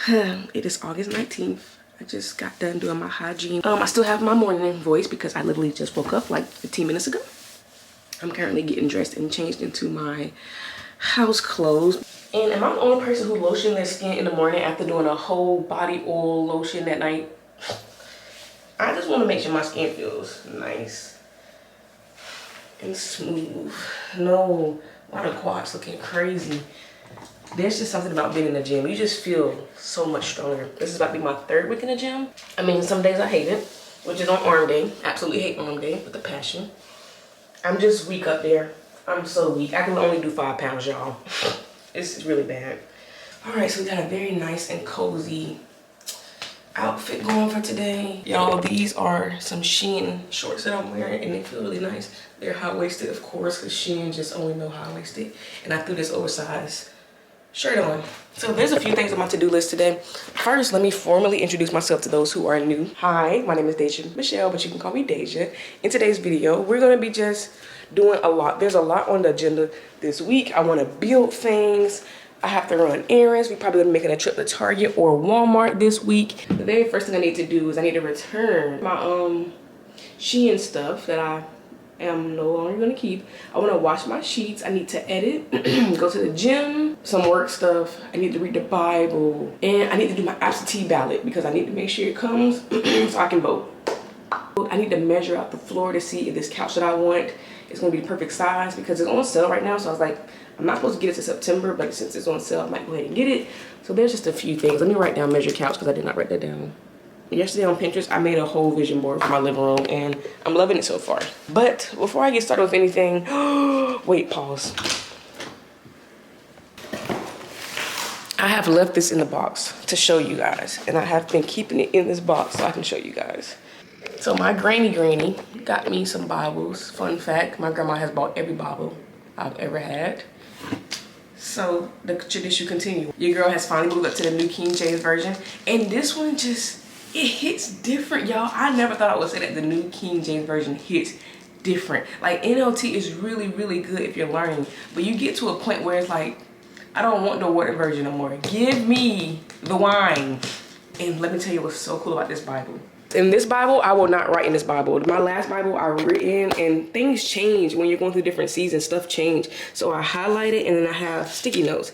It is August 19th. I just got done doing my hygiene. I still have my morning voice because I literally just woke up like 15 minutes ago. I'm currently getting dressed and changed into my house clothes. And am I the only person who lotion their skin in the morning after doing a whole body oil lotion that night? I just want to make sure my skin feels nice and smooth. No, why the quads looking crazy? There's just something about being in the gym. You just feel so much stronger. This is about to be my 3rd week in the gym. I mean, some days I hate it, which is on arm day. Absolutely hate arm day with a passion. I'm just weak up there. I'm so weak. I can only do 5 pounds, y'all. It's really bad. All right, so we got a very nice and cozy outfit going for today. Y'all, these are some Shein shorts that I'm wearing and they feel really nice. They're high-waisted, of course, because Shein just only know high-waisted. And I threw this oversized shirt on. So there's a few things on my to-do list today. First, let me formally introduce myself to those who are new. Hi, my name is Deja Michelle, but you can call me Deja. In today's video, we're gonna be just doing a lot. There's a lot on the agenda this week. I wanna build things. I have to run errands. We probably gonna be making a trip to Target or Walmart this week. The very first thing I need to do is I need to return my Shein stuff that I am no longer gonna keep. I want to wash my sheets. I need to edit, go to the gym, some work stuff. I need to read the Bible, and I need to do my absentee ballot because I need to make sure it comes so I can vote. I need to measure out the floor to see if this couch that I want is gonna be the perfect size because it's on sale right now. So I was like, I'm not supposed to get it to September, but since it's on sale, I might go ahead and get it. So there's just a few things. Let me write down measure couch because I did not write that down. Yesterday on Pinterest, I made a whole vision board for my living room and I'm loving it so far. But before I get started with anything, wait, pause. I have left this in the box to show you guys, and I have been keeping it in this box so I can show you guys. So my granny got me some Bibles. Fun fact, my grandma has bought every Bible I've ever had. So the tradition continues. Your girl has finally moved up to the New King James Version, and this one just, it hits different, y'all. I never thought I would say that the New King James Version hits different. Like NLT is really, really good if you're learning, but you get to a point where it's like, I don't want the water version no more. Give me the wine. And let me tell you what's so cool about this Bible. In this Bible, I will not write in this Bible. My last Bible I written, and things change when you're going through different seasons, stuff change. So I highlight it and then I have sticky notes.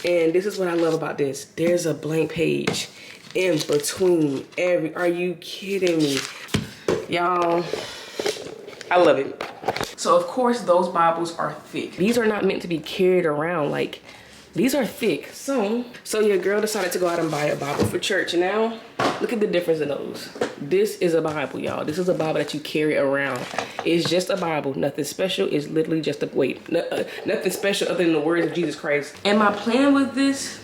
And this is what I love about this. There's a blank page in between are you kidding me? Y'all, I love it. So of course those Bibles are thick. These are not meant to be carried around, like these are thick. So your girl decided to go out and buy a Bible for church. And now look at the difference in those. This is a Bible, y'all. This is a Bible that you carry around. It's just a Bible, nothing special. It's literally just nothing special other than the words of Jesus Christ. And my plan with this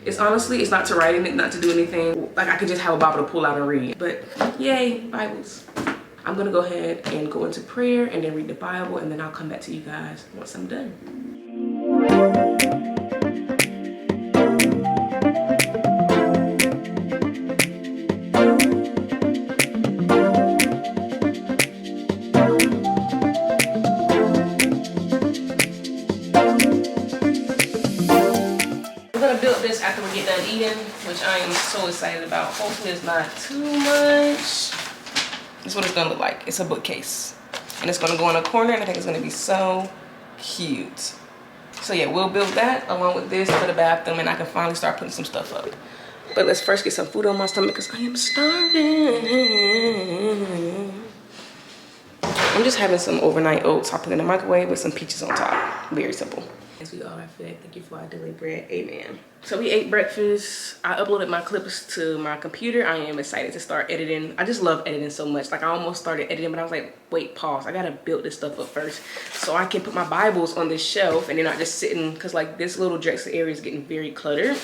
is honestly, it's not to write in it, not to do anything. Like I could just have a Bible to pull out and read. But yay, Bibles. I'm gonna go ahead and go into prayer and then read the Bible, and then I'll come back to you guys once I'm done. After we get done eating, which I am so excited about. Hopefully it's not too much. This is what it's gonna look like. It's a bookcase, and it's gonna go in a corner, and I think it's gonna be so cute. So yeah, we'll build that along with this for the bathroom, and I can finally start putting some stuff up. But let's first get some food on my stomach because I am starving. I'm just having some overnight oats. I'll put it in the microwave with some peaches on top. Very simple. As we all have today, thank you for our daily bread. Amen. So we ate breakfast. I uploaded my clips to my computer. I am excited to start editing. I just love editing so much. Like I almost started editing, but I was like, wait, pause. I gotta build this stuff up first so I can put my Bibles on this shelf and they're not just sitting, because like this little Drexel area is getting very cluttered.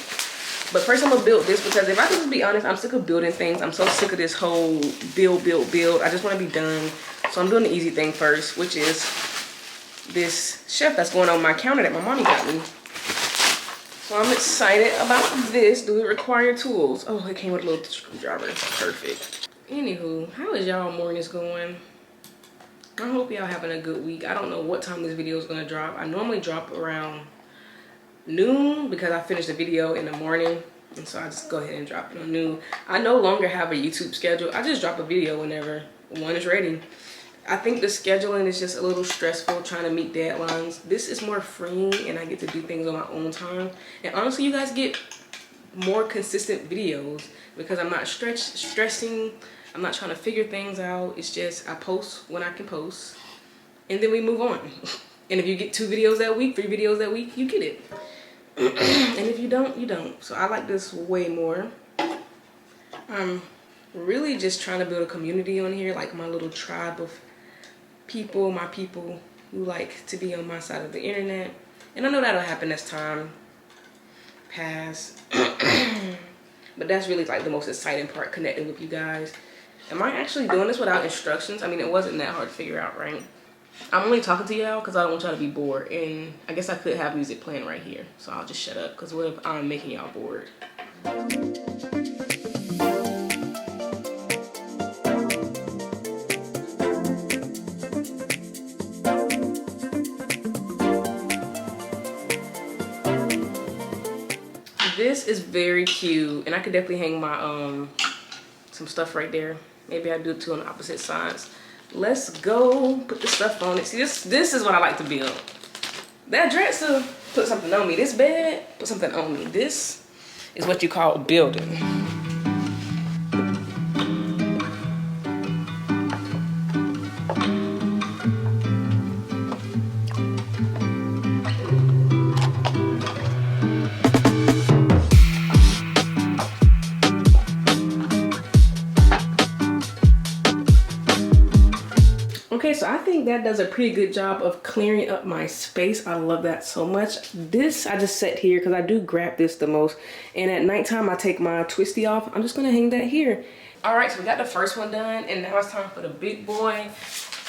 But first I'm gonna build this because if I can just be honest, I'm sick of building things. I'm so sick of this whole build. I just wanna be done. So I'm doing the easy thing first, which is this shelf that's going on my counter that my mommy got me. So I'm excited about this. Do it require tools? Oh, it came with a little screwdriver. Perfect. Anywho, how is y'all mornings going? I hope y'all having a good week. I don't know what time this video is gonna drop. I normally drop around noon because I finished the video in the morning. And so I just go ahead and drop it on new. I no longer have a YouTube schedule. I just drop a video whenever one is ready. I think the scheduling is just a little stressful trying to meet deadlines. This is more freeing and I get to do things on my own time. And honestly, you guys get more consistent videos because I'm not stressing. I'm not trying to figure things out. It's just I post when I can post and then we move on. And if you get 2 videos that week, 3 videos that week, you get it. And if you don't, you don't. So I like this way more. I'm really just trying to build a community on here, like my little tribe of people, my people who like to be on my side of the internet. And I know that'll happen as time pass. But that's really like the most exciting part, connecting with you guys. Am I actually doing this without instructions? I mean, it wasn't that hard to figure out, right? I'm only talking to y'all because I don't want y'all to be bored. And I guess I could have music playing right here. So I'll just shut up because what if I'm making y'all bored? This is very cute. And I could definitely hang my some stuff right there. Maybe I do 2 on the opposite sides. Let's go put the stuff on it. See, this is what I like to build. That dresser put something on me. This bed put something on me. This is what you call building. Okay, so I think that does a pretty good job of clearing up my space. I love that so much. This I just set here because I do grab this the most. And at nighttime, I take my twisty off. I'm just gonna hang that here. All right, so we got the first one done and now it's time for the big boy.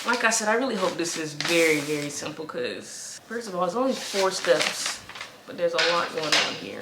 Like I said, I really hope this is very, very simple because first of all, it's only 4 steps, but there's a lot going on here.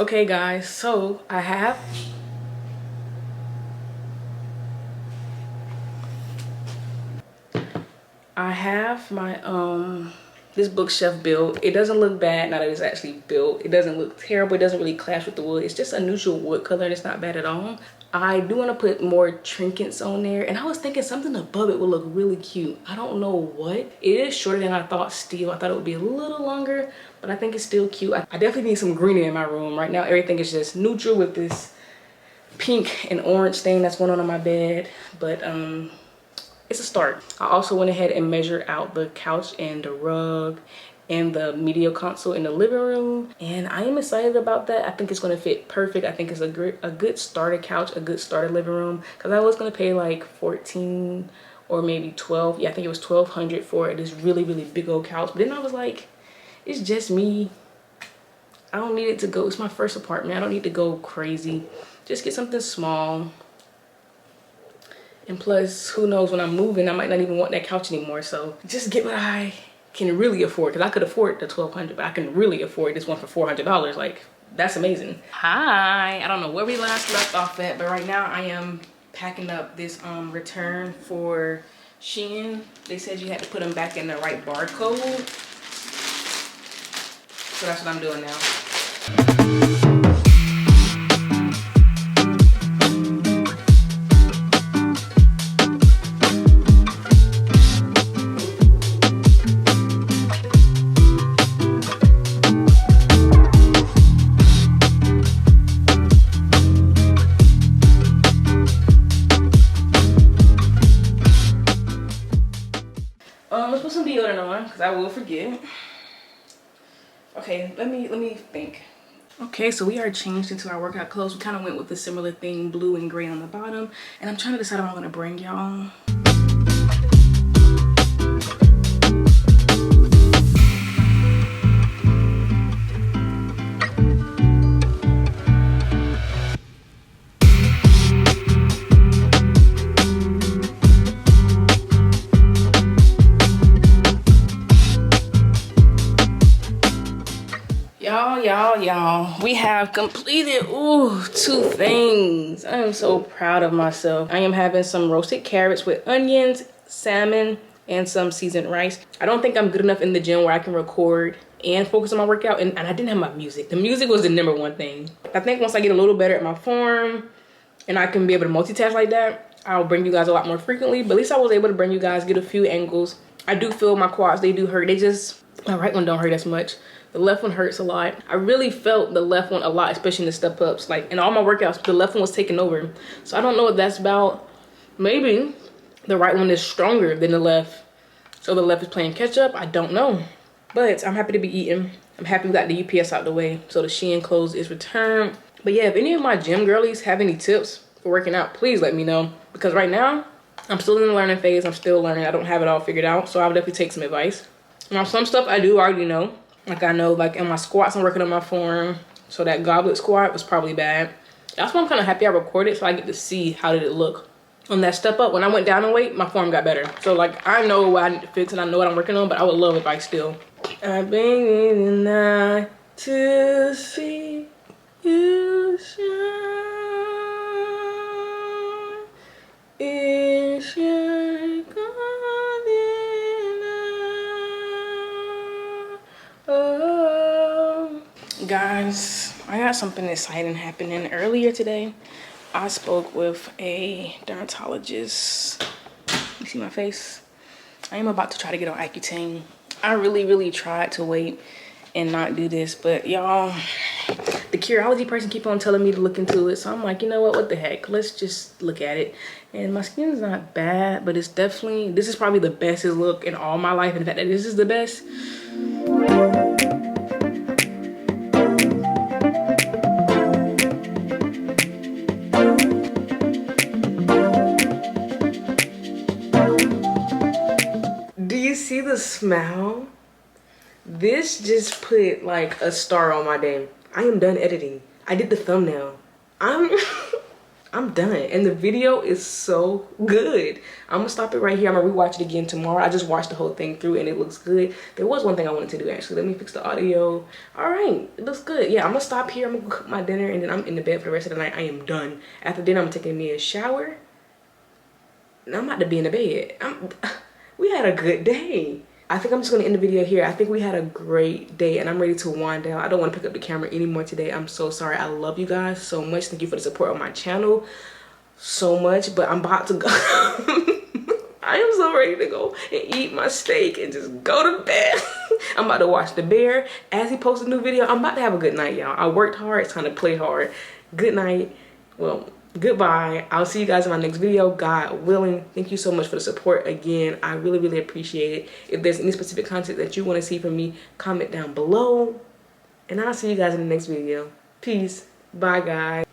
Okay guys, so I have my this bookshelf built. It doesn't look bad now that it's actually built. It doesn't look terrible. It doesn't really clash with the wood. It's just a neutral wood color and it's not bad at all. I do want to put more trinkets on there, and I was thinking something above it would look really cute. I don't know what. It is shorter than I thought still. I thought it would be a little longer, but I think it's still cute. I definitely need some greenery in my room. Right now everything is just neutral with this pink and orange thing that's going on my bed, but it's a start. I also went ahead and measured out the couch and the rug and the media console in the living room, and I am excited about that. I think it's going to fit perfect. I think it's a good starter couch, a good starter living room, because I was going to pay like 14 or maybe 12. Yeah, I think it was 1,200 for this really big old couch. But then I was like, it's just me. I don't need it to go. It's my first apartment. I don't need to go crazy. Just get something small. And plus, who knows, when I'm moving, I might not even want that couch anymore. So just get what I can really afford, because I could afford the 1,200, but I can really afford this one for $400. Like, that's amazing. Hi, I don't know where we last left off at, but right now I am packing up this return for Shein. They said you had to put them back in the right barcode, so that's what I'm doing now. put some deodorant on because I will forget. Okay, let me think. Okay, so we are changed into our workout clothes. We kind of went with a similar thing, blue and gray on the bottom. And I'm trying to decide what I'm gonna bring y'all. Y'all, we have completed 2 things. I am so proud of myself. I am having some roasted carrots with onions, salmon, and some seasoned rice. I don't think I'm good enough in the gym where I can record and focus on my workout, and I didn't have my music. The music was the #1 thing. I think once I get a little better at my form and I can be able to multitask like that, I'll bring you guys a lot more frequently. But at least I was able to bring you guys, get a few angles. I do feel my quads, they do hurt. My right one don't hurt as much. The left one hurts a lot. I really felt the left one a lot, especially in the step ups. Like in all my workouts, the left one was taking over. So I don't know what that's about. Maybe the right one is stronger than the left. So the left is playing catch up. I don't know. But I'm happy to be eating. I'm happy we got the UPS out the way. So the Shein clothes is returned. But yeah, if any of my gym girlies have any tips for working out, please let me know. Because right now, I'm still in the learning phase. I'm still learning. I don't have it all figured out. So I would definitely take some advice. Now, some stuff I do already know. Like I know, like in my squats, I'm working on my form. So that goblet squat was probably bad. That's why I'm kind of happy I recorded, so I get to see how did it look. On that step up, when I went down in weight, my form got better. So like, I know what I need to fix and I know what I'm working on, but I would love advice still. I've been in the night to see you shine. It's your guys, I got something exciting happening. Earlier today, I spoke with a dermatologist. You see my face? I am about to try to get on Accutane. I really tried to wait and not do this, but y'all, the Curology person keep on telling me to look into it. So I'm like, you know what the heck? Let's just look at it. And my skin's not bad, but it's definitely, this is probably the best it's looked in all my life. In fact, this is the best. See the smile? This just put like a star on my day. I am done editing. I did the thumbnail. I'm done, and the video is so good. I'm gonna stop it right here. I'm gonna rewatch it again tomorrow. I just watched the whole thing through and it looks good. There was one thing I wanted to do actually. Let me fix the audio. All right, it looks good. Yeah, I'm gonna stop here. I'm gonna cook my dinner and then I'm in the bed for the rest of the night. I am done. After dinner, I'm taking me a shower. And I'm about to be in the bed. We had a good day. I think I'm just gonna end the video here. I think we had a great day and I'm ready to wind down. I don't wanna pick up the camera anymore today. I'm so sorry. I love you guys so much. Thank you for the support on my channel so much, but I'm about to go. I am so ready to go and eat my steak and just go to bed. I'm about to watch The Bear as he posts a new video. I'm about to have a good night, y'all. I worked hard, it's time to play hard. Good night. Well, goodbye. I'll see you guys in my next video, God willing. Thank you so much for the support again. I really appreciate it. If there's any specific content that you want to see from me, comment down below. And I'll see you guys in the next video. Peace. Bye, guys.